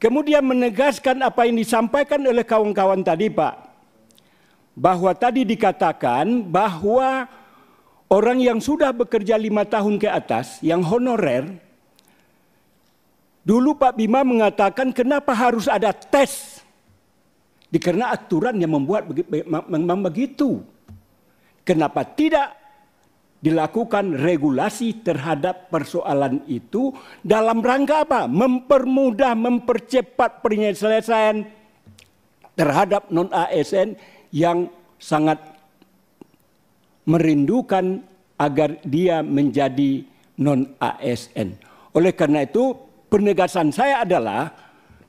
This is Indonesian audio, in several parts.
Kemudian menegaskan apa yang disampaikan oleh kawan-kawan tadi, Pak. Bahwa tadi dikatakan bahwa orang yang sudah bekerja 5 tahun ke atas, yang honorer, dulu Pak Bima mengatakan kenapa harus ada tes. Karena aturan yang membuat memang begitu. Kenapa tidak dilakukan regulasi terhadap persoalan itu dalam rangka apa? Mempermudah, mempercepat penyelesaian terhadap non-ASN yang sangat merindukan agar dia menjadi non-ASN. Oleh karena itu penegasan saya adalah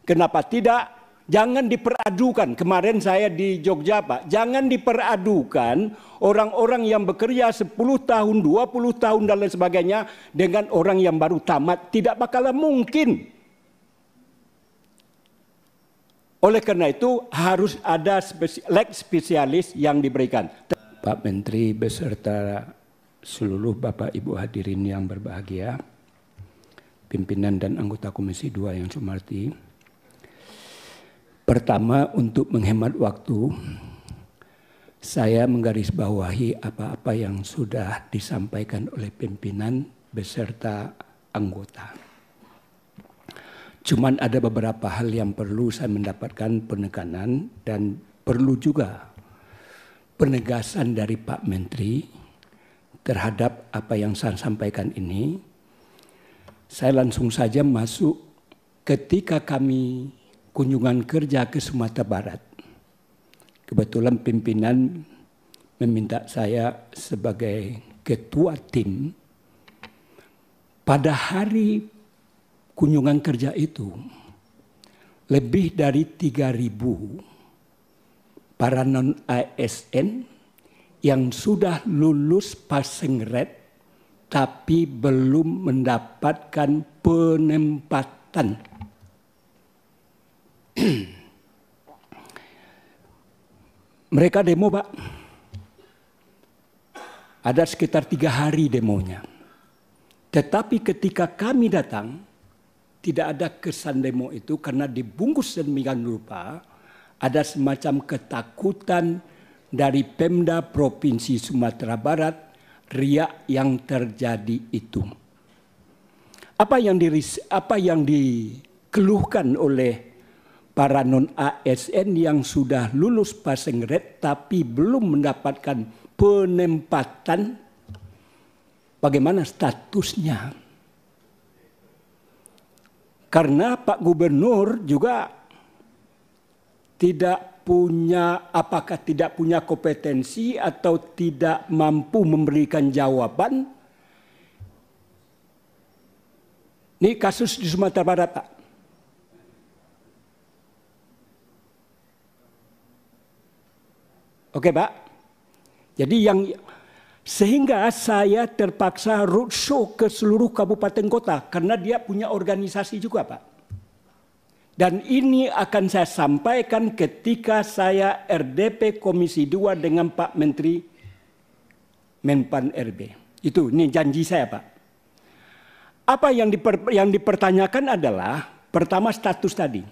kenapa tidak. Jangan diperadukan. Kemarin saya di Jogja, Pak. Jangan diperadukan orang-orang yang bekerja 10 tahun, 20 tahun dan lain sebagainya dengan orang yang baru tamat. Tidak bakalan mungkin. Oleh karena itu harus ada spesialis yang diberikan. Pak Menteri beserta seluruh Bapak Ibu hadirin yang berbahagia, pimpinan dan anggota Komisi 2 yang saya hormati. Pertama, untuk menghemat waktu, saya menggarisbawahi apa-apa yang sudah disampaikan oleh pimpinan beserta anggota. Cuman ada beberapa hal yang perlu saya mendapatkan penekanan dan perlu juga penegasan dari Pak Menteri terhadap apa yang saya sampaikan ini. Saya langsung saja masuk ketika kami kunjungan kerja ke Sumatera Barat. Kebetulan pimpinan meminta saya sebagai ketua tim. Pada hari kunjungan kerja itu, lebih dari 3.000 para non-ASN yang sudah lulus passing rate tapi belum mendapatkan penempatan. Mereka demo, Pak. Ada sekitar 3 hari demonya. Tetapi ketika kami datang, tidak ada kesan demo itu karena dibungkus sedemikian rupa. Ada semacam ketakutan dari Pemda Provinsi Sumatera Barat riak yang terjadi itu. Apa yang dikeluhkan oleh para non-ASN yang sudah lulus passing rate tapi belum mendapatkan penempatan, bagaimana statusnya? Karena Pak Gubernur juga apakah tidak punya kompetensi atau tidak mampu memberikan jawaban. Ini kasus di Sumatera Barat, Pak. Oke, Pak. Jadi sehingga saya terpaksa roadshow ke seluruh kabupaten kota karena dia punya organisasi juga, Pak. Dan ini akan saya sampaikan ketika saya RDP Komisi 2 dengan Pak Menteri Menpan RB. Ini janji saya, Pak. Apa yang dipertanyakan adalah pertama status tadi.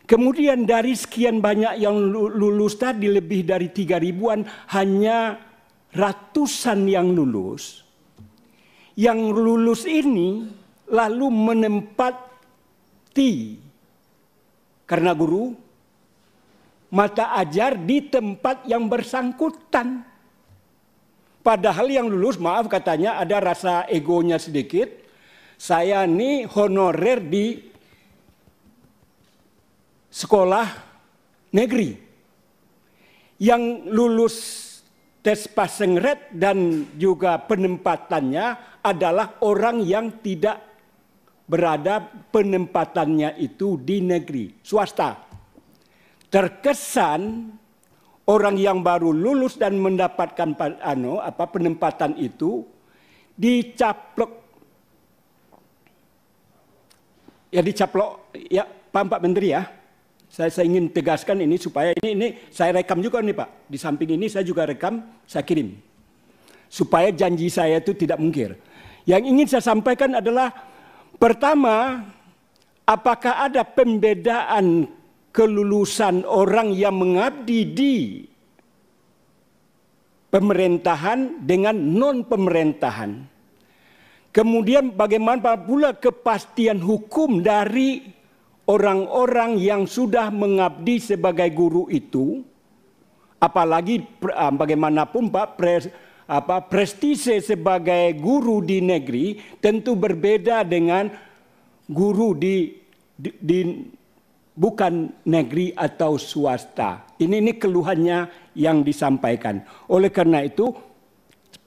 Kemudian dari sekian banyak yang lulus tadi lebih dari 3.000-an hanya ratusan yang lulus. Yang lulus ini lalu menempati karena guru mata ajar di tempat yang bersangkutan. Padahal yang lulus, maaf katanya ada rasa egonya sedikit. Saya ini honorer di sekolah negeri. Yang lulus tes passing rate dan juga penempatannya adalah orang yang tidak berada penempatannya itu di negeri, swasta. Terkesan orang yang baru lulus dan mendapatkan penempatan itu dicaplok. Ya Pak Menteri ya. Saya ingin tegaskan ini supaya ini saya rekam juga nih Pak. Di samping ini saya juga rekam, saya kirim. Supaya janji saya itu tidak mungkir. Yang ingin saya sampaikan adalah pertama apakah ada pembedaan kelulusan orang yang mengabdi di pemerintahan dengan non-pemerintahan? Kemudian bagaimana pula kepastian hukum dari orang-orang yang sudah mengabdi sebagai guru itu? Apalagi bagaimanapun Pak, prestise sebagai guru di negeri tentu berbeda dengan guru di bukan negeri atau swasta. Ini keluhannya yang disampaikan. Oleh karena itu,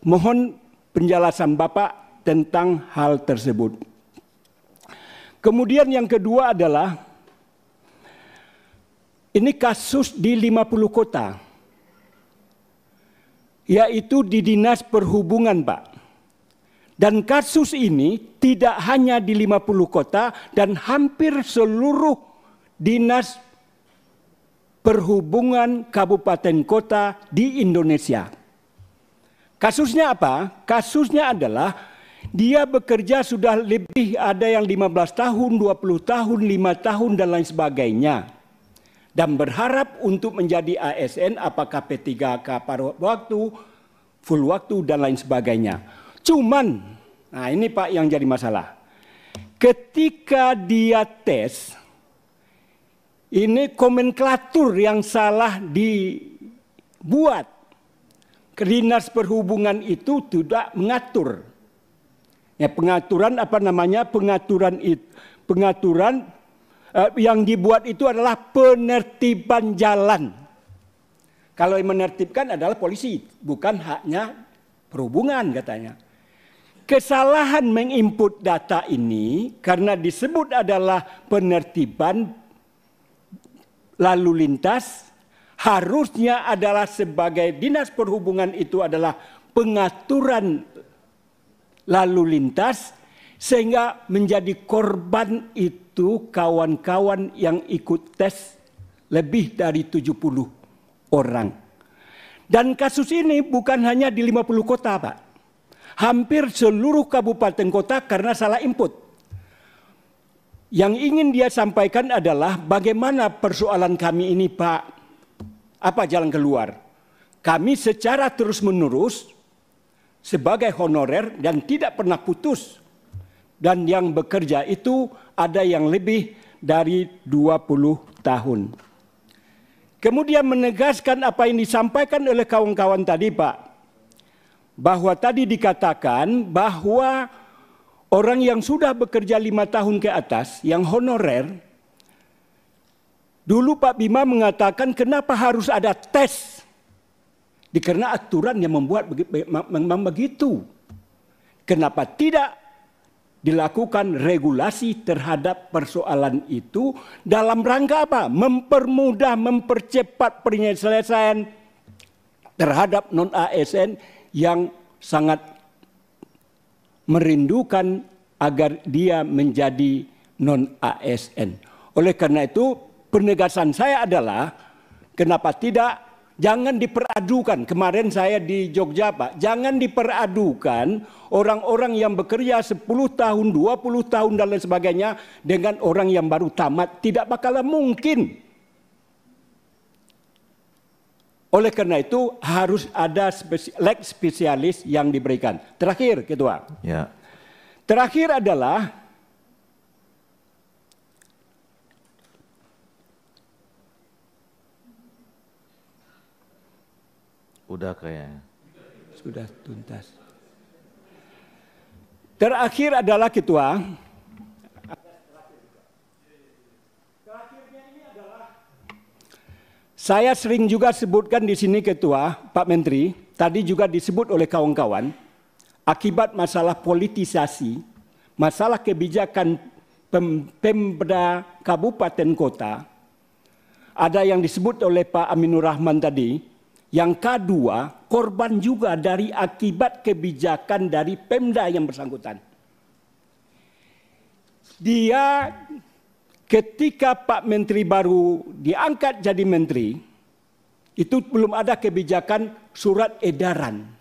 mohon penjelasan Bapak tentang hal tersebut. Kemudian yang kedua adalah, ini kasus di 50 kota, yaitu di Dinas Perhubungan, Pak. Dan kasus ini tidak hanya di 50 kota dan hampir seluruh dinas perhubungan kabupaten kota di Indonesia. Kasusnya apa? Kasusnya adalah dia bekerja sudah lebih, ada yang 15 tahun, 20 tahun, 5 tahun dan lain sebagainya. Dan berharap untuk menjadi ASN, apakah P3K paruh waktu, full waktu dan lain sebagainya. Cuman, nah ini Pak yang jadi masalah. Ketika dia tes, ini nomenklatur yang salah dibuat. Dinas Perhubungan itu tidak mengatur. Ya, pengaturan apa namanya? Pengaturan yang dibuat itu adalah penertiban jalan. Kalau yang menertibkan adalah polisi, bukan haknya perhubungan katanya. Kesalahan menginput data ini karena disebut adalah penertiban lalu lintas, harusnya adalah sebagai dinas perhubungan itu adalah pengaturan lalu lintas, sehingga menjadi korban itu kawan-kawan yang ikut tes lebih dari 70 orang. Dan kasus ini bukan hanya di 50 kota, Pak. Hampir seluruh kabupaten kota karena salah input. Yang ingin dia sampaikan adalah bagaimana persoalan kami ini, Pak. Apa jalan keluar? Kami secara terus-menerus sebagai honorer dan tidak pernah putus. Dan yang bekerja itu ada yang lebih dari 20 tahun. Kemudian menegaskan apa yang disampaikan oleh kawan-kawan tadi, Pak. Bahwa tadi dikatakan bahwa orang yang sudah bekerja 5 tahun ke atas, yang honorer, dulu Pak Bima mengatakan kenapa harus ada tes? Karena aturan yang membuat memang begitu. Kenapa tidak dilakukan regulasi terhadap persoalan itu dalam rangka apa? Mempermudah, mempercepat penyelesaian terhadap non-ASN yang sangat merindukan agar dia menjadi non-ASN. Oleh karena itu penegasan saya adalah kenapa tidak? Jangan diperadukan. Kemarin saya di Jogja, Pak. Jangan diperadukan orang-orang yang bekerja 10 tahun, 20 tahun dan lain sebagainya dengan orang yang baru tamat. Tidak bakalan mungkin. Oleh karena itu harus ada spesialis yang diberikan. Terakhir, Ketua. Ya. Terakhir adalah udah kayaknya. Sudah tuntas. Terakhir adalah Ketua. Saya sering juga sebutkan di sini Ketua, Pak Menteri, tadi juga disebut oleh kawan-kawan, akibat masalah politisasi, masalah kebijakan Pemda Kabupaten Kota, ada yang disebut oleh Pak Aminur Rahman tadi. Yang kedua, korban juga dari akibat kebijakan dari Pemda yang bersangkutan. Dia ketika Pak Menteri baru diangkat jadi menteri, itu belum ada kebijakan surat edaran.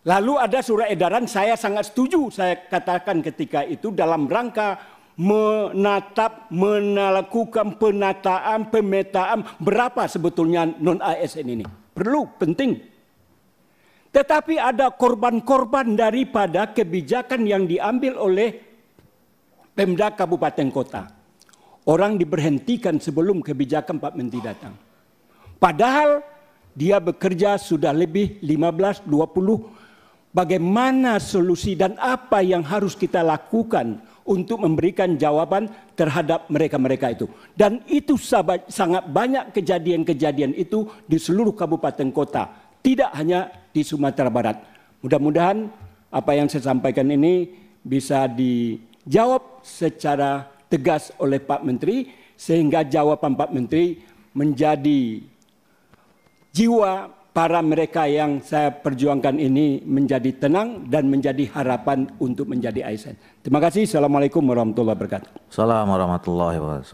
Lalu ada surat edaran, saya sangat setuju, saya katakan ketika itu dalam rangka melakukan pemetaan berapa sebetulnya non-ASN ini. Perlu, penting. Tetapi ada korban-korban daripada kebijakan yang diambil oleh Pemda Kabupaten Kota. Orang diberhentikan sebelum kebijakan Pak Menteri datang. Padahal dia bekerja sudah lebih 15-20. Bagaimana solusi dan apa yang harus kita lakukan untuk memberikan jawaban terhadap mereka-mereka itu. Dan itu sangat banyak kejadian-kejadian itu di seluruh kabupaten kota. Tidak hanya di Sumatera Barat. Mudah-mudahan apa yang saya sampaikan ini bisa dijawab secara tegas oleh Pak Menteri. Sehingga jawaban Pak Menteri menjadi jiwa para mereka yang saya perjuangkan ini menjadi tenang dan menjadi harapan untuk menjadi ASN. Terima kasih. Assalamualaikum warahmatullahi wabarakatuh. Assalamualaikum warahmatullahi wabarakatuh.